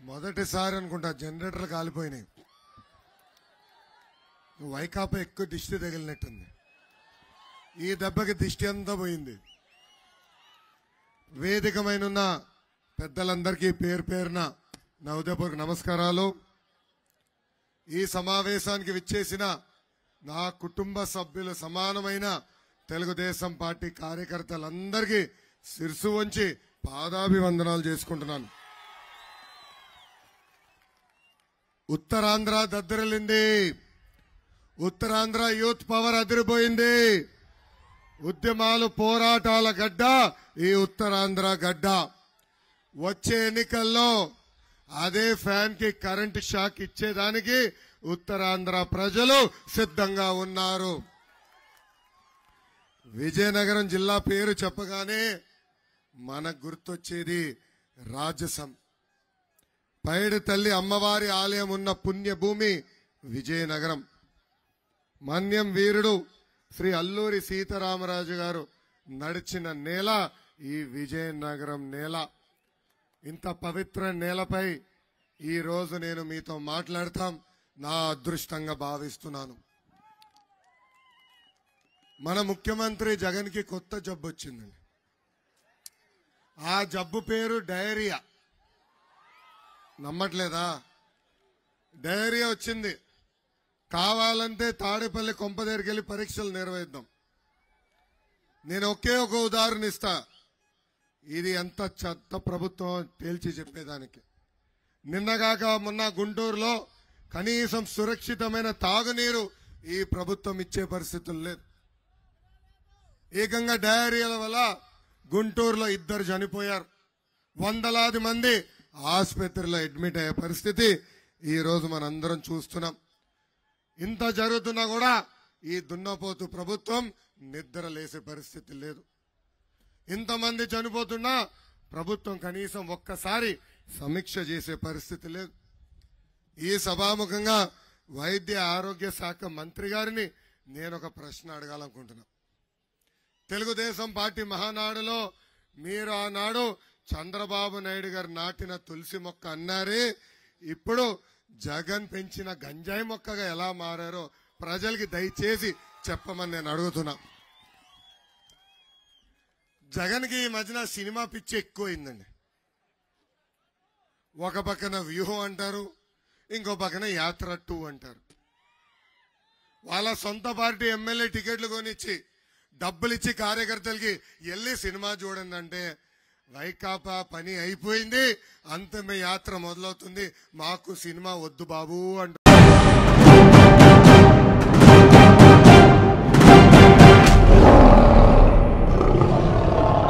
మొదటిసారి అనుకుంటా జనరేటర్లు కాలిపోయినాయి. వైకాపా ఎక్కువ దిష్టి తగిలినట్టుంది. ఈ దెబ్బకి దిష్టి అంతా పోయింది. వేదికమైన పెద్దలందరికీ పేరు పేరున నా ఉదయపూర్వక నమస్కారాలు. ఈ సమావేశానికి విచ్చేసిన నా కుటుంబ సభ్యులు సమానమైన తెలుగుదేశం పార్టీ కార్యకర్తలందరికీ శిరసు వంచి పాదాభివందనాలు చేసుకుంటున్నాను. ఉత్తరాంధ్ర దద్దరిల్లింది. ఉత్తరాంధ్ర యూత్ పవర్ అదిరిపోయింది. ఉద్యమాలు పోరాటాల గడ్డ ఈ ఉత్తరాంధ్ర గడ్డ. వచ్చే ఎన్నికల్లో అదే ఫ్యాన్ కి కరెంటు షాక్ ఇచ్చేదానికి ఉత్తరాంధ్ర ప్రజలు సిద్ధంగా ఉన్నారు. విజయనగరం జిల్లా పేరు చెప్పగానే మనకు గుర్తొచ్చేది రాజసం. పైడి తల్లి అమ్మవారి ఆలయం ఉన్న పుణ్యభూమి విజయనగరం. మన్యం వీరుడు శ్రీ అల్లూరి సీతారామరాజు గారు నడిచిన నేల ఈ విజయనగరం నేల. ఇంత పవిత్ర నేలపై ఈ రోజు నేను మీతో మాట్లాడతాం నా అదృష్టంగా భావిస్తున్నాను. మన ముఖ్యమంత్రి జగన్ కి కొత్త జబ్బు వచ్చిందండి. ఆ జబ్బు పేరు డయేరియా. నమ్మట్లేదా? డయేరియా వచ్చింది. కావాలంటే తాడేపల్లి కొంప దగ్గరికి వెళ్ళి పరీక్షలు నిర్వహిద్దాం. నేను ఒకే ఒక ఉదాహరణ ఇస్తా. ఇది ఎంత చెత్త ప్రభుత్వం తేల్చి చెప్పేదానికి. నిన్నగాక మొన్న గుంటూరులో కనీసం సురక్షితమైన తాగునీరు ఈ ప్రభుత్వం ఇచ్చే పరిస్థితులు లేదు. ఏకంగా డయేరియాల వల్ల గుంటూరులో 2 చనిపోయారు. వందలాది మంది ఆసుపత్రిలో అడ్మిట్ అయ్యే పరిస్థితి ఈ రోజు మనందరం చూస్తున్నాం. ఇంత జరుగుతున్నా కూడా ఈ దున్నపోతు ప్రభుత్వం నిద్ర లేసే పరిస్థితి లేదు. ఇంతమంది చనిపోతున్నా ప్రభుత్వం కనీసం ఒక్కసారి సమీక్ష చేసే పరిస్థితి లేదు. ఈ సభాముఖంగా వైద్య ఆరోగ్య శాఖ మంత్రి గారిని నేను ఒక ప్రశ్న అడగాలనుకుంటున్నా. తెలుగుదేశం పార్టీ మహానాడులో మీరు ఆనాడు చంద్రబాబు నాయుడు గారు నాటిన తులసి మొక్క అన్నారే, ఇప్పుడు జగన్ పెంచిన గంజాయి మొక్కగా ఎలా మారారో ప్రజలకి దయచేసి చెప్పమని నేను అడుగుతున్నా. జగన్ కి ఈ మధ్యన సినిమా పిచ్చి ఎక్కువైందండి. ఒక పక్కన వ్యూహం అంటారు, ఇంకో పక్కన యాత్ర 2 అంటారు. వాళ్ళ సొంత పార్టీ ఎమ్మెల్యే టికెట్లు కొనిచ్చి డబ్బులు ఇచ్చి కార్యకర్తలకి వెళ్ళి సినిమా చూడండి అంటే వైకాపా పని అయిపోయింది, అంతమే యాత్ర మొదలవుతుంది, మాకు సినిమా వద్దు బాబు అంటున్నారు.